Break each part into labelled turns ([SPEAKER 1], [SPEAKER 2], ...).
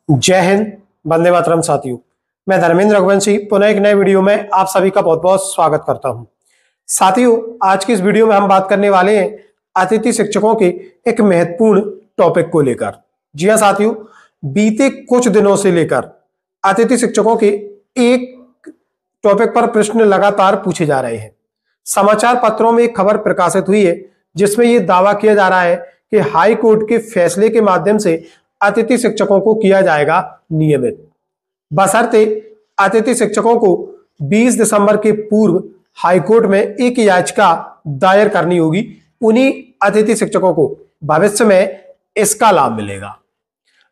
[SPEAKER 1] जय हिंद, वंदे मातरम साथियों। मैं धर्मेंद्र रघुवंशी पुनः एक नए वीडियो में आप सभी का बहुत बहुत स्वागत करता हूं। साथियों, आज की इस वीडियो में हम बात करने वाले हैं अतिथि शिक्षकों के एक महत्वपूर्ण टॉपिक को लेकर। जी हां साथियों, बीते कुछ दिनों से लेकर अतिथि शिक्षकों के एक टॉपिक पर प्रश्न लगातार पूछे जा रहे हैं। समाचार पत्रों में एक खबर प्रकाशित हुई है जिसमें यह दावा किया जा रहा है कि हाई कोर्ट के फैसले के माध्यम से अतिथि शिक्षकों को किया जाएगा नियमित, बशर्ते अतिथि शिक्षकों को 20 दिसंबर के पूर्व हाईकोर्ट में एक याचिका दायर करनी होगी। उन्हीं अतिथि शिक्षकों को भविष्य में इसका लाभ मिलेगा।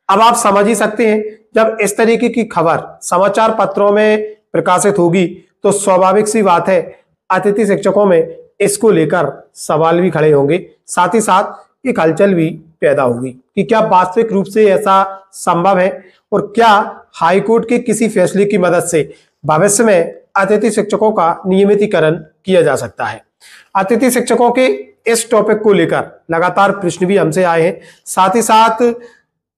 [SPEAKER 1] अब आप समझ ही सकते हैं, जब इस तरीके की खबर समाचार पत्रों में प्रकाशित होगी तो स्वाभाविक सी बात है अतिथि शिक्षकों में इसको लेकर सवाल भी खड़े होंगे, साथ ही साथ एक हलचल भी पैदा होगी कि क्या वास्तविक रूप से ऐसा संभव है और क्या हाईकोर्ट के किसी फैसले की मदद से भविष्य में अतिथि शिक्षकों का नियमितीकरण किया जा सकता है। अतिथि शिक्षकों के इस टॉपिक को लेकर लगातार प्रश्न भी हमसे आए हैं, साथ ही साथ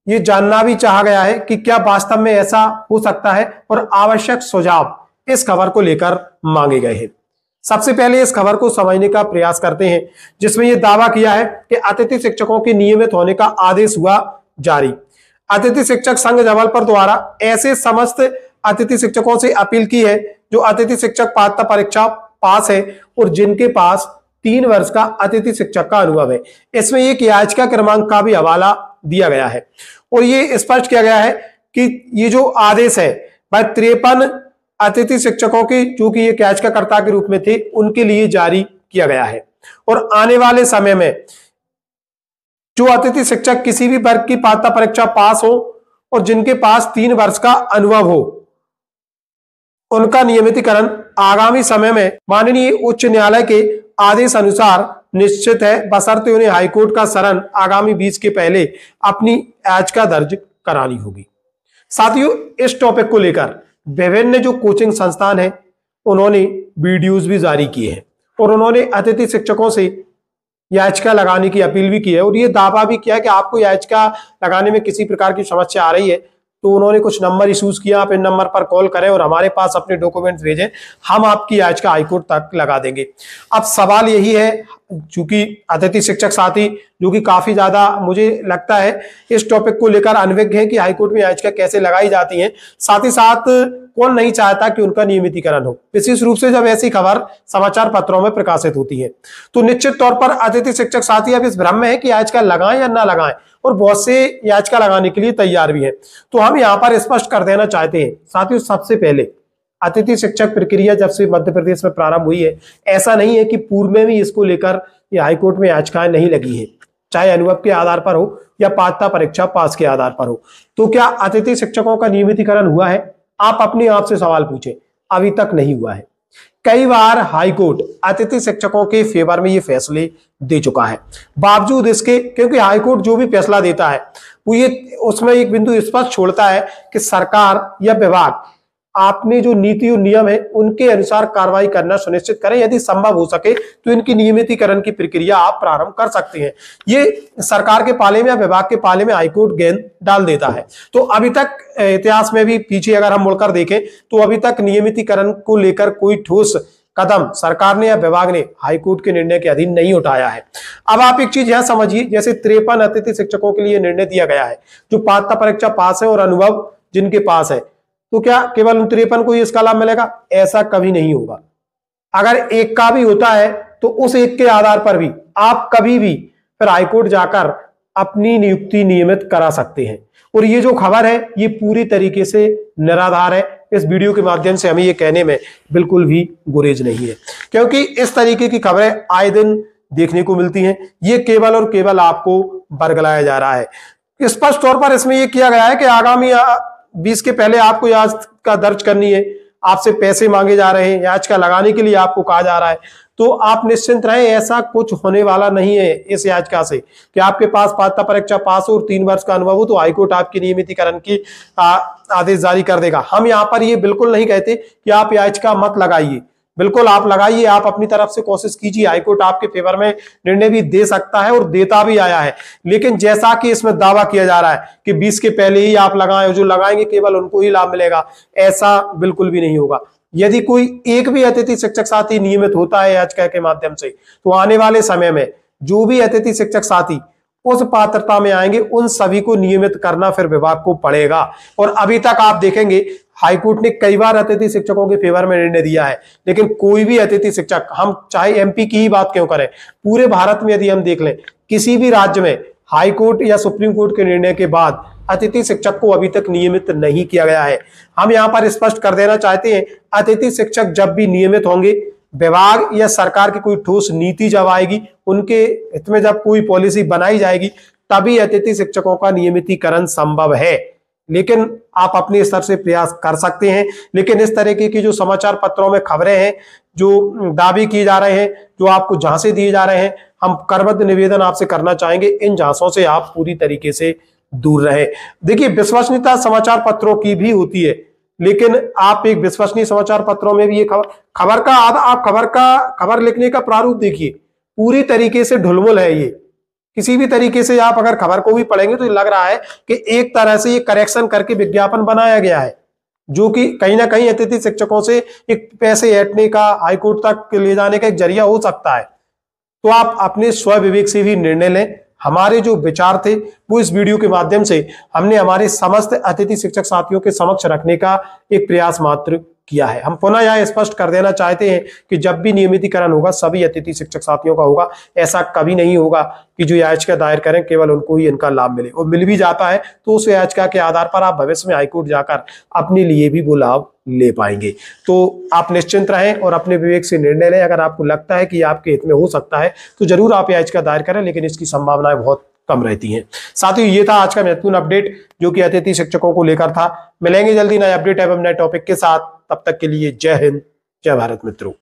[SPEAKER 1] ये जानना भी चाहा गया है कि क्या वास्तव में ऐसा हो सकता है और आवश्यक सुझाव इस खबर को लेकर मांगे गए हैं। सबसे पहले इस खबर को समझने का प्रयास करते हैं जिसमें यह दावा किया है कि अतिथि शिक्षकों के नियमित होने का आदेश हुआ जारी। अतिथि शिक्षक संघ जबलपुर द्वारा ऐसे समस्त अतिथि शिक्षकों से अपील की है जो अतिथि शिक्षक पात्रता परीक्षा पास है और जिनके पास 3 वर्ष का अतिथि शिक्षक का अनुभव है। इसमें एक याचिका क्रमांक का भी हवाला दिया गया है और ये स्पष्ट किया गया है कि ये जो आदेश है वह 53 अतिथि शिक्षकों की, जो कि एक याचिकाकर्ता के रूप में थे, उनके लिए जारी किया गया है और आने वाले समय में जो अतिथि शिक्षक किसी भी वर्ग की पात्रता परीक्षा पास हो और जिनके पास 3 वर्ष का अनुभव हो, उनका नियमितीकरण आगामी समय में माननीय उच्च न्यायालय के आदेश अनुसार निश्चित है, बशर्ते उन्हें हाईकोर्ट का शरण आगामी 20 के पहले अपनी याचिका दर्ज करानी होगी। साथियों, इस टॉपिक को लेकर विभिन्न जो कोचिंग संस्थान हैं उन्होंने वीडियोस भी जारी किए हैं और उन्होंने अतिथि शिक्षकों से याचिका लगाने की अपील भी की है और ये दावा भी किया है कि आपको याचिका लगाने में किसी प्रकार की समस्या आ रही है तो उन्होंने कुछ नंबर इशूज किया, आप इन नंबर पर कॉल करें और हमारे पास अपने डॉक्यूमेंट्स भेजें, हम आपकी याचिका हाईकोर्ट तक लगा देंगे। अब सवाल यही है, चूंकि अतिथि शिक्षक साथी जो कि काफी ज्यादा मुझे लगता है इस टॉपिक को लेकर अनभिज्ञ है कि हाईकोर्ट में याचिका कैसे लगाई जाती है, साथ ही साथ कौन नहीं चाहता कि उनका नियमितीकरण हो। विशेष रूप से जब ऐसी खबर समाचार पत्रों में प्रकाशित होती है तो निश्चित तौर पर अतिथि शिक्षक साथी अब इस भ्रम में है कि याचिका लगाएं या ना लगाएं और बहुत से याचिका लगाने के लिए तैयार भी हैं। तो हम यहाँ पर स्पष्ट कर देना चाहते हैं साथियों, सबसे पहले अतिथि शिक्षक प्रक्रिया जब से मध्य प्रदेश में प्रारंभ हुई है, ऐसा नहीं है कि पूर्व में भी इसको लेकर ये हाईकोर्ट में याचिकाएं नहीं लगी है, चाहे अनुभव के आधार पर हो या पात्रता परीक्षा पास के आधार पर हो। तो क्या अतिथि शिक्षकों का नियमितीकरण हुआ है? आप अपने आप से सवाल पूछें, अभी तक नहीं हुआ है। कई बार हाईकोर्ट अतिथि शिक्षकों के फेवर में ये फैसले दे चुका है, बावजूद इसके, क्योंकि हाईकोर्ट जो भी फैसला देता है वो ये उसमें एक बिंदु स्पष्ट छोड़ता है कि सरकार या विभाग आपने जो नीति और नियम है उनके अनुसार कार्रवाई करना सुनिश्चित करें। यदि संभव हो सके तो इनकी नियमितीकरण की प्रक्रिया आप प्रारंभ कर सकते हैं। ये सरकार के पाले में या विभाग के पाले में हाईकोर्ट गेंद डाल देता है। तो अभी तक इतिहास में भी पीछे अगर हम मुड़कर देखें तो अभी तक नियमितीकरण को लेकर कोई ठोस कदम सरकार ने या विभाग ने हाईकोर्ट के निर्णय के अधीन नहीं उठाया है। अब आप एक चीज यह समझिए, जैसे 53 अतिथि शिक्षकों के लिए निर्णय दिया गया है जो पात्रता परीक्षा पास है और अनुभव जिनके पास है, तो क्या केवल उन 53 को ही इसका लाभ मिलेगा? ऐसा कभी नहीं होगा। अगर एक का भी होता है तो उस एक के आधार पर भी आप कभी भी फिर हाईकोर्ट जाकर अपनी नियुक्ति नियमित करा सकते हैं। और ये जो खबर है ये पूरी तरीके से निराधार है। इस वीडियो के माध्यम से हमें ये कहने में बिल्कुल भी गुरेज नहीं है, क्योंकि इस तरीके की खबरें आए दिन देखने को मिलती हैं। ये केवल और केवल आपको बरगलाया जा रहा है। स्पष्ट तौर पर इसमें यह किया गया है कि आगामी 20 के पहले आपको याचिका दर्ज करनी है, आपसे पैसे मांगे जा रहे हैं, याचिका लगाने के लिए आपको कहा जा रहा है। तो आप निश्चिंत रहें, ऐसा कुछ होने वाला नहीं है इस याचिका से कि आपके पास पात्रता परीक्षा पास हो और 3 वर्ष का अनुभव हो तो हाईकोर्ट आपकी नियमितीकरण की आदेश जारी कर देगा। हम यहाँ पर ये बिल्कुल नहीं कहते कि आप याचिका मत लगाइए। बिल्कुल आप लगाइए, आप अपनी तरफ से कोशिश कीजिए, हाईकोर्ट आपके फेवर में निर्णय भी दे सकता है और देता भी आया है। लेकिन जैसा कि इसमें दावा किया जा रहा है कि 20 के पहले ही आप लगाएं, जो लगाएंगे केवल उनको ही लाभ मिलेगा, ऐसा बिल्कुल भी नहीं होगा। यदि कोई एक भी अतिथि शिक्षक साथी नियमित होता है याचिका के माध्यम से, तो आने वाले समय में जो भी अतिथि शिक्षक साथी उस पात्रता में आएंगे उन सभी को नियमित करना फिर विभाग को पड़ेगा। और अभी तक आप देखेंगे हाईकोर्ट ने कई बार अतिथि शिक्षकों के फेवर में निर्णय दिया है, लेकिन कोई भी अतिथि शिक्षक, हम चाहे एमपी की ही बात क्यों करें, पूरे भारत में यदि हम देख लें, किसी भी राज्य में हाईकोर्ट या सुप्रीम कोर्ट के निर्णय के बाद अतिथि शिक्षक को अभी तक नियमित नहीं किया गया है। हम यहां पर स्पष्ट कर देना चाहते हैं, अतिथि शिक्षक जब भी नियमित होंगे, विभाग या सरकार की कोई ठोस नीति जब आएगी, उनके हित में जब कोई पॉलिसी बनाई जाएगी, तभी अतिथि शिक्षकों का नियमितीकरण संभव है। लेकिन आप अपने स्तर से प्रयास कर सकते हैं। लेकिन इस तरीके की जो समाचार पत्रों में खबरें हैं, जो दावे किए जा रहे हैं, जो आपको झांसे दिए जा रहे हैं, हम करबद्ध निवेदन आपसे करना चाहेंगे, इन झांसों से आप पूरी तरीके से दूर रहे। देखिए, विश्वसनीयता समाचार पत्रों की भी होती है, लेकिन आप एक विश्वसनीय समाचार पत्रों में भी ये खबर लिखने का प्रारूप देखिए, पूरी तरीके से ढुलमुल है। ये किसी भी तरीके से आप अगर खबर को भी पढ़ेंगे तो लग रहा है कि एक तरह से ये करेक्शन करके विज्ञापन बनाया गया है, जो कि कहीं ना कहीं अतिथि शिक्षकों से एक पैसे ऐंठने का, हाईकोर्ट तक ले जाने का एक जरिया हो सकता है। तो आप अपने स्व विवेक से भी निर्णय लें। हमारे जो विचार थे वो इस वीडियो के माध्यम से हमने हमारे समस्त अतिथि शिक्षक साथियों के समक्ष रखने का एक प्रयास मात्र किया है। हम पुनः यह स्पष्ट कर देना चाहते हैं कि जब भी नियमितीकरण होगा सभी अतिथि शिक्षक साथियों का होगा। ऐसा कभी नहीं होगा कि जो याचिका दायर करें केवल उनको ही इनका लाभ मिले, और मिल भी जाता है तो उस याचिका के आधार पर आप भविष्य में हाईकोर्ट जाकर अपने लिए भी वो लाभ ले पाएंगे। तो आप निश्चिंत रहें और अपने विवेक से निर्णय लें। अगर आपको लगता है कि आपके हित में हो सकता है तो जरूर आप याचिका दायर करें, लेकिन इसकी संभावनाएं बहुत कम रहती हैं। साथियों, ये था आज का महत्वपूर्ण अपडेट जो कि अतिथि शिक्षकों को लेकर था। मिलेंगे जल्दी नए अपडेट एवं नए टॉपिक के साथ। तब तक के लिए जय हिंद, जय भारत मित्रों।